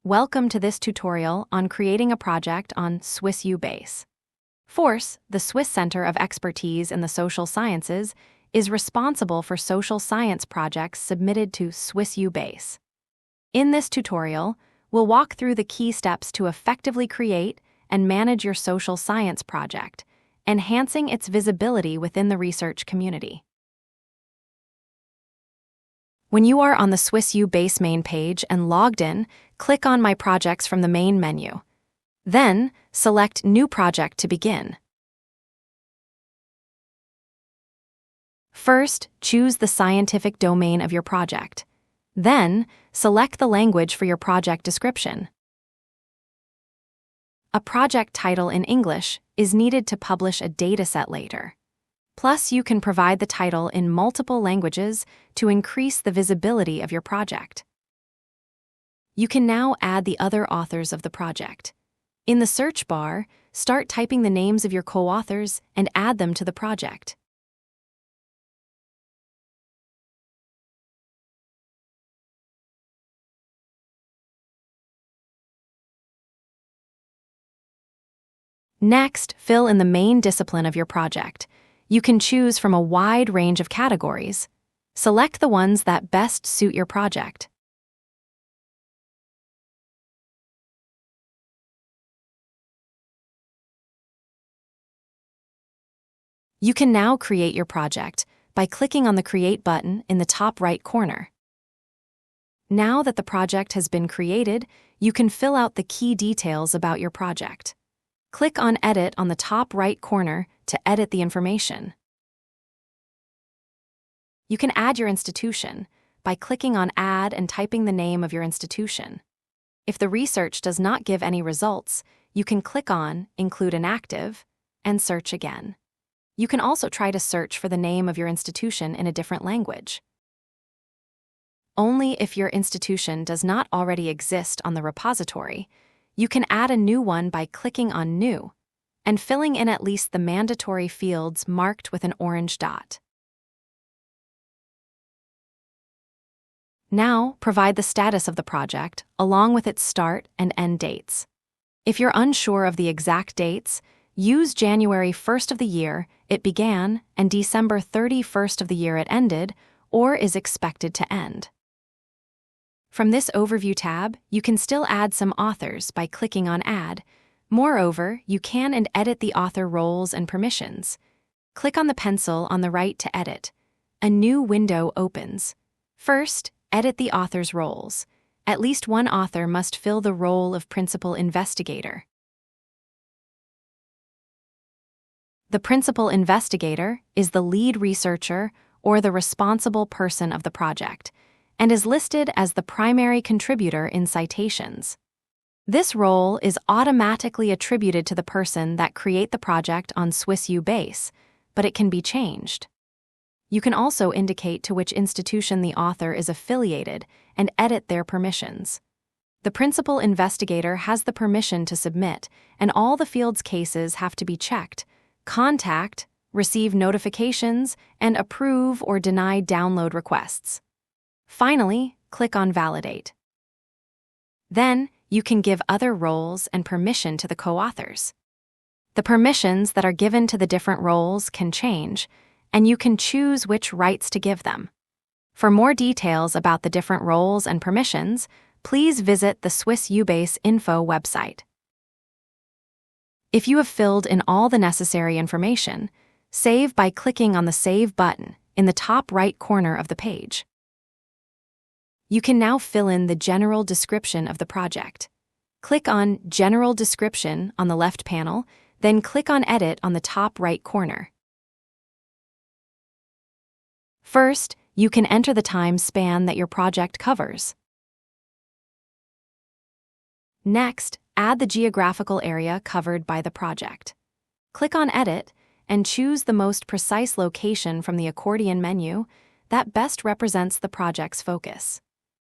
Welcome to this tutorial on creating a project on SWISSUbase. FORCE, the Swiss Center of Expertise in the Social Sciences, is responsible for social science projects submitted to SWISSUbase. In this tutorial, we'll walk through the key steps to effectively create and manage your social science project, enhancing its visibility within the research community. When you are on the SWISSUbase main page and logged in, click on My Projects from the main menu. Then, select New Project to begin. First, choose the scientific domain of your project. Then, select the language for your project description. A project title in English is needed to publish a dataset later. Plus, you can provide the title in multiple languages to increase the visibility of your project. You can now add the other authors of the project. In the search bar, start typing the names of your co-authors and add them to the project. Next, fill in the main discipline of your project. You can choose from a wide range of categories. Select the ones that best suit your project. You can now create your project by clicking on the Create button in the top right corner. Now that the project has been created, you can fill out the key details about your project. Click on Edit on the top right corner to edit the information. You can add your institution by clicking on Add and typing the name of your institution. If the research does not give any results, you can click on Include Inactive and search again. You can also try to search for the name of your institution in a different language. Only if your institution does not already exist on the repository, you can add a new one by clicking on New and filling in at least the mandatory fields marked with an orange dot. Now, provide the status of the project along with its start and end dates. If you're unsure of the exact dates, use January 1st of the year it began and December 31st of the year it ended or is expected to end. From this Overview tab, you can still add some authors by clicking on Add. Moreover, you can edit the author roles and permissions. Click on the pencil on the right to edit. A new window opens. First, edit the author's roles. At least one author must fill the role of principal investigator. The principal investigator is the lead researcher or the responsible person of the project, and is listed as the primary contributor in citations. This role is automatically attributed to the person that create the project on SWISSUbase, but it can be changed. You can also indicate to which institution the author is affiliated and edit their permissions. The principal investigator has the permission to submit, and all the field's cases have to be checked: contact, receive notifications, and approve or deny download requests. Finally, click on Validate. Then, you can give other roles and permission to the co-authors. The permissions that are given to the different roles can change, and you can choose which rights to give them. For more details about the different roles and permissions, please visit the SWISSUbase info website. If you have filled in all the necessary information, save by clicking on the Save button in the top right corner of the page. You can now fill in the general description of the project. Click on General Description on the left panel, then click on Edit on the top right corner. First, you can enter the time span that your project covers. Next, add the geographical area covered by the project. Click on Edit and choose the most precise location from the accordion menu that best represents the project's focus.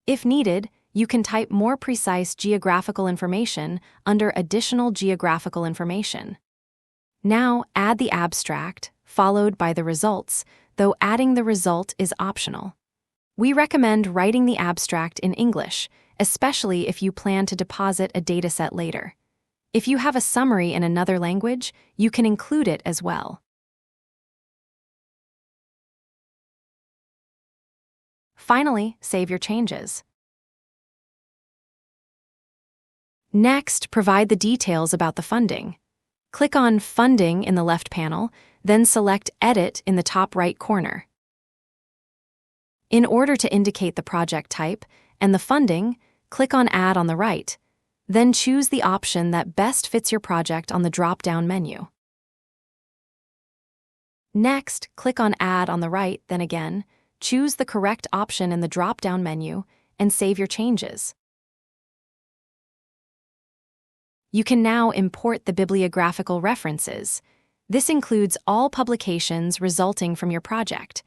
If needed, you can type more precise geographical information under Additional Geographical Information. Now, add the abstract, followed by the results, though adding the result is optional. We recommend writing the abstract in English especially if you plan to deposit a dataset later. If you have a summary in another language, you can include it as well. Finally, save your changes. Next, provide the details about the funding. Click on Funding in the left panel, then select Edit in the top right corner. In order to indicate the project type and the funding, click on Add on the right, then choose the option that best fits your project on the drop-down menu. Next, click on Add on the right, then again, choose the correct option in the drop-down menu and save your changes. You can now import the bibliographical references. This includes all publications resulting from your project.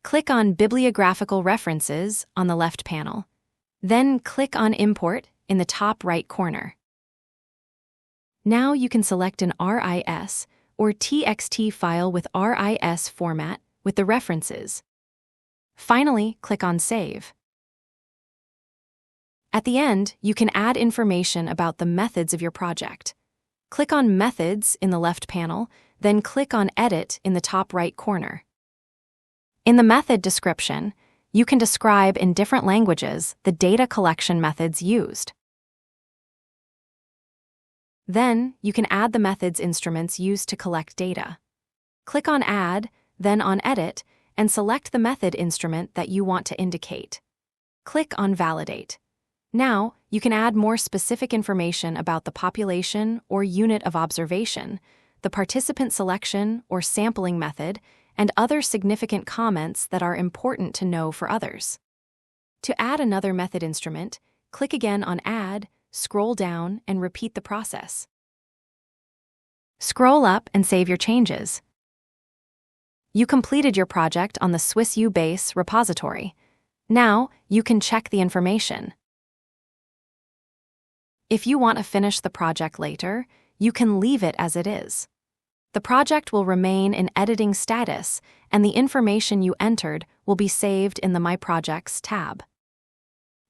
Click on Bibliographical References on the left panel. Then click on Import in the top right corner. Now you can select an RIS or TXT file with RIS format with the references. Finally, click on Save. At the end, you can add information about the methods of your project. Click on Methods in the left panel, then click on Edit in the top right corner. In the method description, you can describe in different languages the data collection methods used. Then, you can add the methods instruments used to collect data. Click on Add, then on Edit, and select the method instrument that you want to indicate. Click on Validate. Now, you can add more specific information about the population or unit of observation, the participant selection or sampling method, and other significant comments that are important to know for others. To add another method instrument, click again on Add, scroll down, and repeat the process. Scroll up and save your changes. You completed your project on the SWISSUbase repository. Now, you can check the information. If you want to finish the project later, you can leave it as it is. The project will remain in editing status, and the information you entered will be saved in the My Projects tab.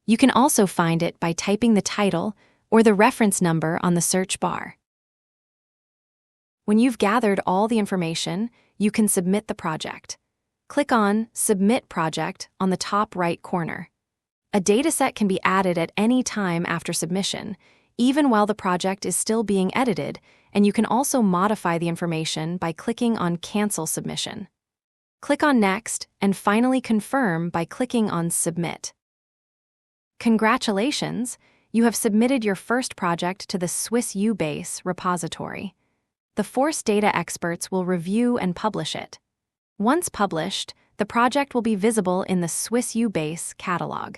You can also find it by typing the title or the reference number on the search bar. When you've gathered all the information, you can submit the project. Click on Submit Project on the top right corner. A dataset can be added at any time after submission, even while the project is still being edited, and you can also modify the information by clicking on Cancel Submission. Click on Next and finally confirm by clicking on Submit. Congratulations! You have submitted your first project to the SWISSUbase repository. The Force data experts will review and publish it. Once published, the project will be visible in the SWISSUbase catalog.